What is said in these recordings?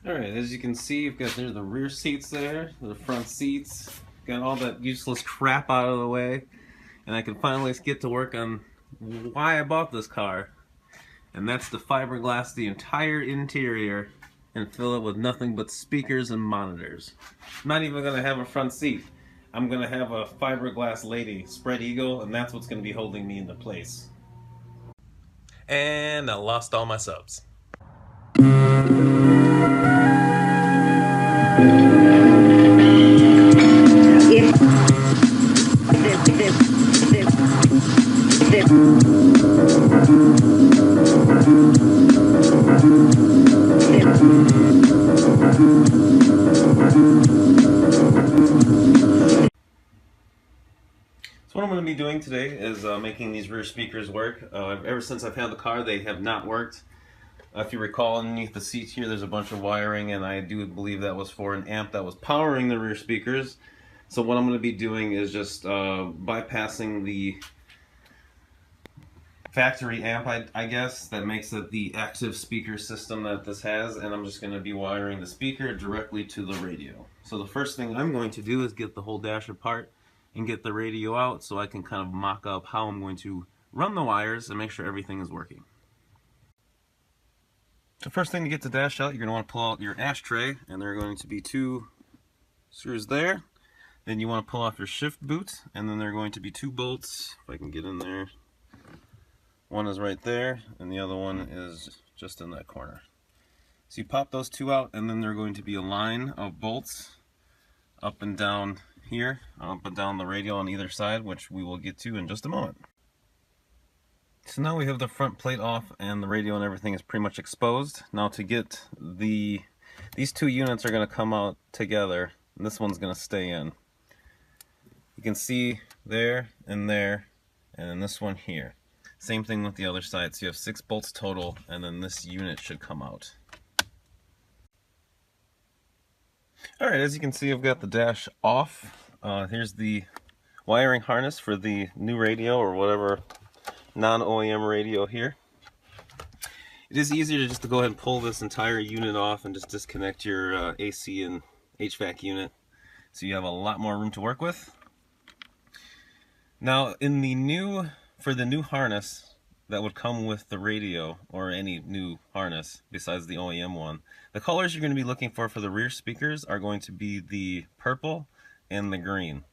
Alright, as you can see, you've got there's the rear seats there, the front seats, got all that useless crap out of the way, and I can finally get to work on why I bought this car. And that's to fiberglass the entire interior and fill it with nothing but speakers and monitors. I'm not even going to have a front seat. I'm going to have a fiberglass lady, spread eagle, and that's what's going to be holding me into place. And I lost all my subs. So what I'm going to be doing today is making these rear speakers work. Ever since I've had the car, they have not worked. If you recall, underneath the seat here, there's a bunch of wiring, and I do believe that was for an amp that was powering the rear speakers. So what I'm going to be doing is just bypassing the factory amp, I guess, that makes it the active speaker system that this has, and I'm just going to be wiring the speaker directly to the radio. So the first thing I'm going to do is get the whole dash apart and get the radio out so I can kind of mock up how I'm going to run the wires and make sure everything is working. The first thing to get the dash out, you're going to want to pull out your ashtray, and there are going to be two screws there. Then you want to pull off your shift boot, and then there are going to be two bolts, if I can get in there. One is right there, and the other one is just in that corner. So you pop those two out, and then there are going to be a line of bolts up and down here, up and down the radio on either side, which we will get to in just a moment. So now we have the front plate off, and the radio and everything is pretty much exposed. Now to get these two units are going to come out together, and this one's going to stay in. You can see there, and then this one here. Same thing with the other side. So you have 6 bolts total, and then this unit should come out. Alright, as you can see, I've got the dash off. Here's the wiring harness for the new radio, or whatever non-OEM radio here. It is easier just to go ahead and pull this entire unit off and just disconnect your AC and HVAC unit, so you have a lot more room to work with. Now, for the new harness that would come with the radio, or any new harness besides the OEM one, the colors you're going to be looking for the rear speakers are going to be the purple and the green.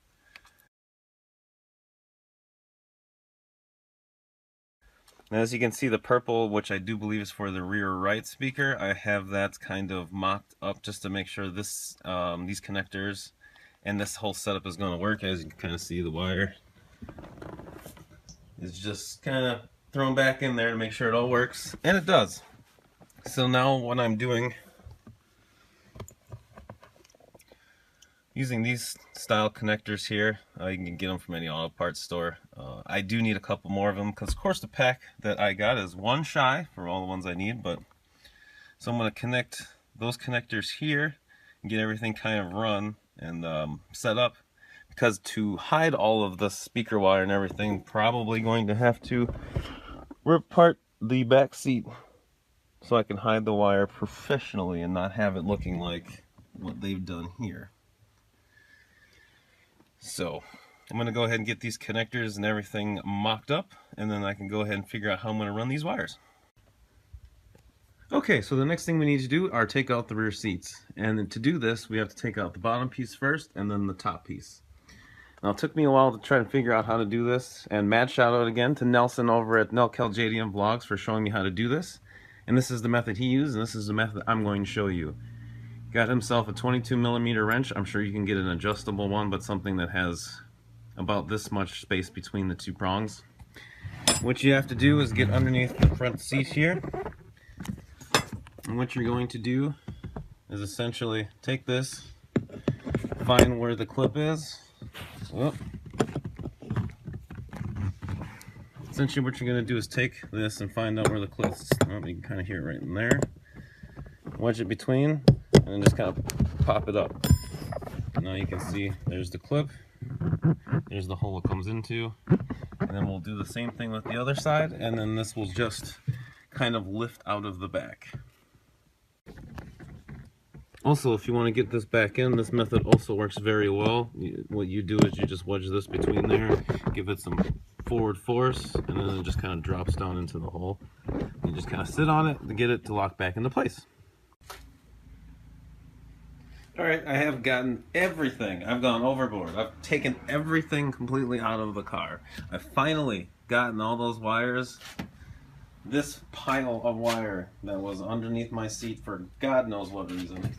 Now, as you can see, the purple, which I do believe is for the rear right speaker, I have that kind of mocked up just to make sure this these connectors and this whole setup is going to work. As you can kind of see, the wire is just kind of thrown back in there to make sure it all works, and it does. So now what I'm doing, using these style connectors here, you can get them from any auto parts store. I do need a couple more of them because, of course, the pack that I got is one shy for all the ones I need. But so I'm going to connect those connectors here and get everything kind of run and set up. Because to hide all of the speaker wire and everything, probably going to have to rip apart the back seat so I can hide the wire professionally and not have it looking like what they've done here. So I'm going to go ahead and get these connectors and everything mocked up, and then I can go ahead and figure out how I'm going to run these wires. Okay, so the next thing we need to do are take out the rear seats. And to do this, we have to take out the bottom piece first and then the top piece. Now, it took me a while to try to figure out how to do this, and mad shout out again to Nelson over at NelkelJDM Vlogs for showing me how to do this. And this is the method he used, and this is the method I'm going to show you. Got himself a 22mm wrench. I'm sure you can get an adjustable one, but something that has about this much space between the two prongs. What you have to do is get underneath the front seat here. And what you're going to do is essentially take this, find where the clip is. Oh. Essentially what you're going to do is take this and find out where the clip is. Oh, you can kind of hear it right in there. Wedge it between, and then just kind of pop it up. Now you can see there's the clip, there's the hole it comes into, and then we'll do the same thing with the other side, and then this will just kind of lift out of the back. Also, if you want to get this back in, this method also works very well. What you do is you just wedge this between there, give it some forward force, and then it just kind of drops down into the hole. You just kind of sit on it to get it to lock back into place. Alright, I have gotten everything. I've gone overboard. I've taken everything completely out of the car. I've finally gotten all those wires. This pile of wire that was underneath my seat for God knows what reason.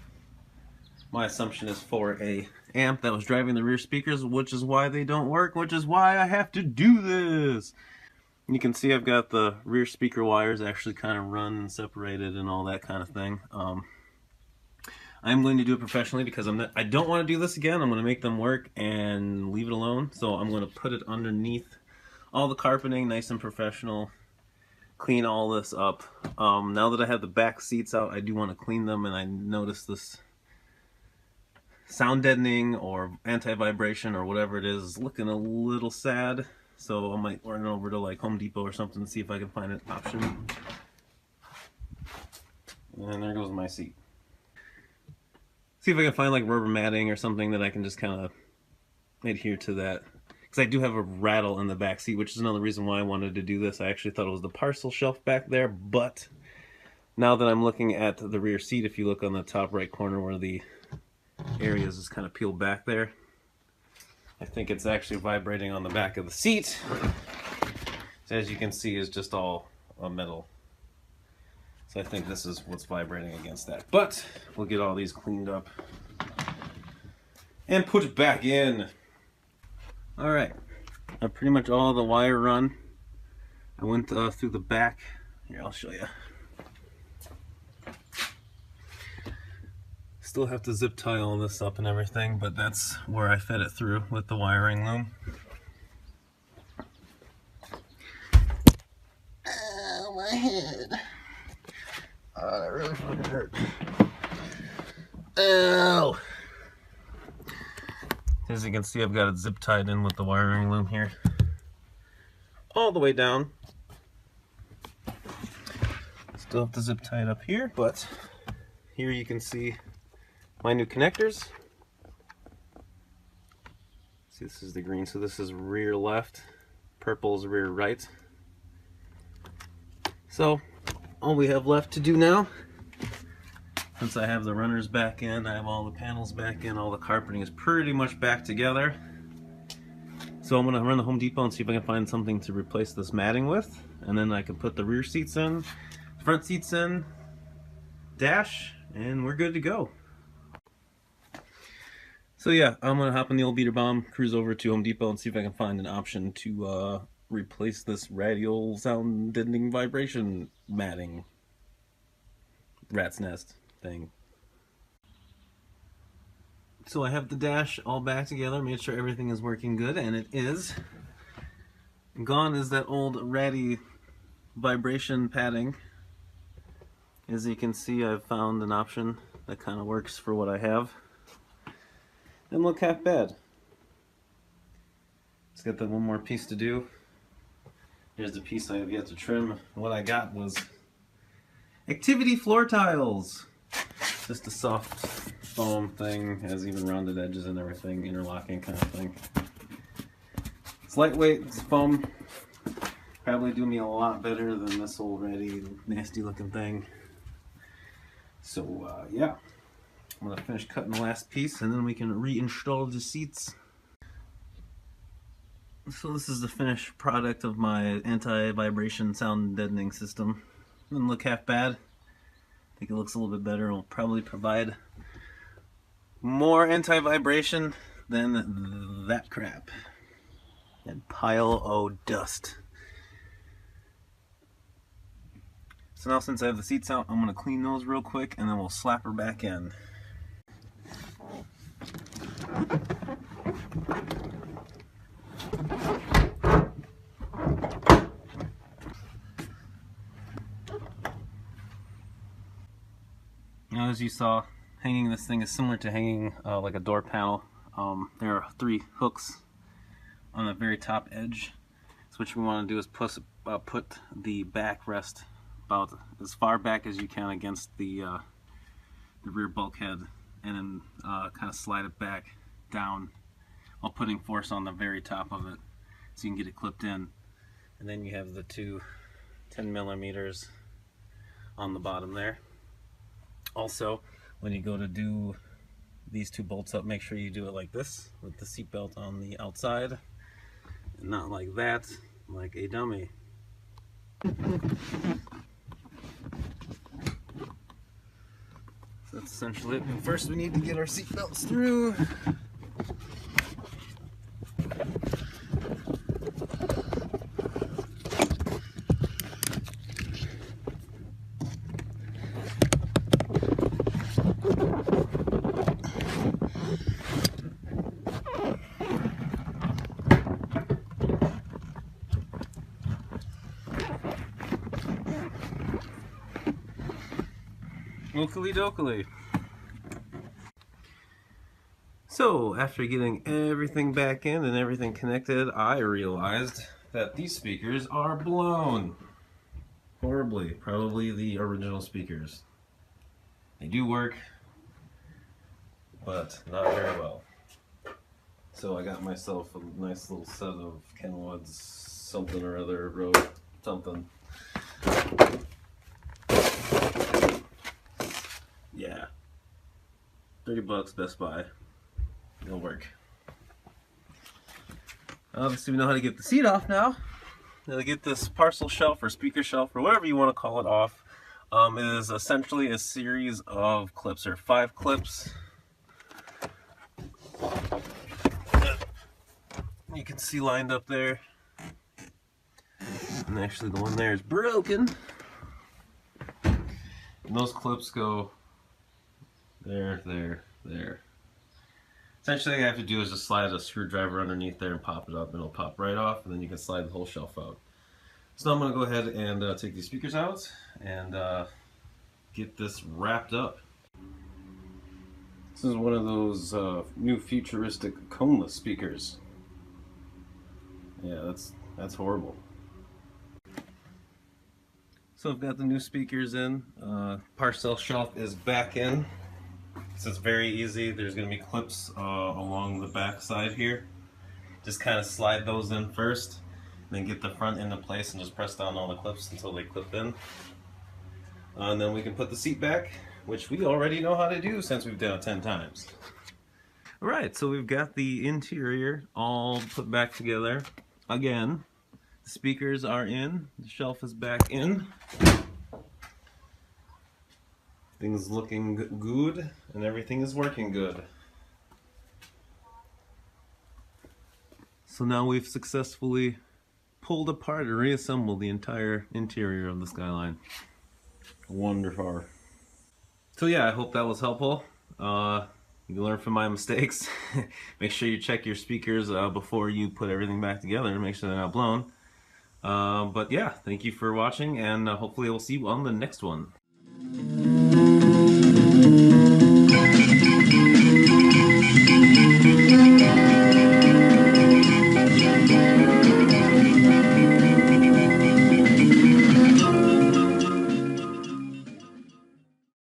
My assumption is for a amp that was driving the rear speakers, which is why they don't work, which is why I have to do this. You can see I've got the rear speaker wires actually kind of run and separated and all that kind of thing. I'm going to do it professionally because I don't want to do this again. I'm going to make them work and leave it alone. So I'm going to put it underneath all the carpeting, nice and professional. Clean all this up. Now that I have the back seats out, I do want to clean them, and I noticed this sound deadening or anti-vibration or whatever it is looking a little sad. So I might run over to like Home Depot or something to see if I can find an option. And there goes my seat. See if I can find like rubber matting or something that I can just kind of adhere to that. Because I do have a rattle in the back seat, which is another reason why I wanted to do this. I actually thought it was the parcel shelf back there, but now that I'm looking at the rear seat, if you look on the top right corner where the areas is kind of peeled back there, I think it's actually vibrating on the back of the seat. So as you can see, is just all metal. So I think this is what's vibrating against that. But we'll get all these cleaned up and put it back in. Alright, pretty much all the wire run. I went through the back. Here, I'll show you. Still have to zip tie all this up and everything, but that's where I fed it through with the wiring loom. Ow, my head. Oh, that really fucking hurt. Ow! As you can see, I've got it zip tied in with the wiring loom here. All the way down. Still have to zip tie it up here, but here you can see my new connectors. See, this is the green, so this is rear left, purple is rear right. So all we have left to do now, since I have the runners back in, I have all the panels back in, all the carpeting is pretty much back together. So I'm gonna run to Home Depot and see if I can find something to replace this matting with, and then I can put the rear seats in, front seats in, dash, and we're good to go. So yeah, I'm gonna hop in the old beater bomb, cruise over to Home Depot and see if I can find an option to replace this radial sound deadening vibration matting rat's nest thing. So I have the dash all back together, made sure everything is working good, and it is. Gone is that old ratty vibration padding. As you can see, I've found an option that kind of works for what I have. Didn't look half bad. It's got that one more piece to do. Here's the piece I have yet to trim. What I got was activity floor tiles. Just a soft foam thing, has even rounded edges and everything, interlocking kind of thing. It's lightweight, it's foam. Probably do me a lot better than this old ratty, nasty looking thing. So yeah. I'm going to finish cutting the last piece and then we can reinstall the seats. So this is the finished product of my anti-vibration sound deadening system. Doesn't look half bad. I think it looks a little bit better. It'll probably provide more anti-vibration than that crap. And pile o' dust. So now since I have the seats out, I'm going to clean those real quick and then we'll slap her back in. Now, as you saw, hanging this thing is similar to hanging like a door panel. There are 3 hooks on the very top edge. So what you want to do is put the backrest about as far back as you can against the rear bulkhead and then kind of slide it back down while putting force on the very top of it so you can get it clipped in. And then you have the two 10 millimeters on the bottom there. Also, when you go to do these two bolts up, make sure you do it like this with the seat belt on the outside and not like that, like a dummy. So that's essentially it. First we need to get our seat belts through. Oakley dokley. So after getting everything back in and everything connected, I realized that these speakers are blown horribly. Probably the original speakers. They do work, but not very well. So I got myself a nice little set of Kenwood's something or other, Road something. Yeah, $30 Best Buy. It'll work. Obviously we know how to get the seat off now. Now to get this parcel shelf or speaker shelf or whatever you want to call it off, it is essentially a series of clips, or 5 clips. You can see lined up there. And actually the one there is broken. And those clips go there, there, there. Essentially all you have to do is just slide a screwdriver underneath there and pop it up, and it'll pop right off, and then you can slide the whole shelf out. So now I'm going to go ahead and take these speakers out and get this wrapped up. This is one of those new futuristic coneless speakers. Yeah, that's horrible. So I've got the new speakers in. Parcel shelf is back in. So it's very easy. There's going to be clips along the back side here. Just kind of slide those in first, then get the front into place and just press down all the clips until they clip in. And then we can put the seat back, which we already know how to do since we've done it 10 times. Alright, so we've got the interior all put back together. Again, the speakers are in, the shelf is back in. Things looking good, and everything is working good. So now we've successfully pulled apart and reassembled the entire interior of the Skyline. Wonderful. So yeah, I hope that was helpful. You can learn from my mistakes. Make sure you check your speakers before you put everything back together to make sure they're not blown. But yeah, thank you for watching, and hopefully I will see you on the next one.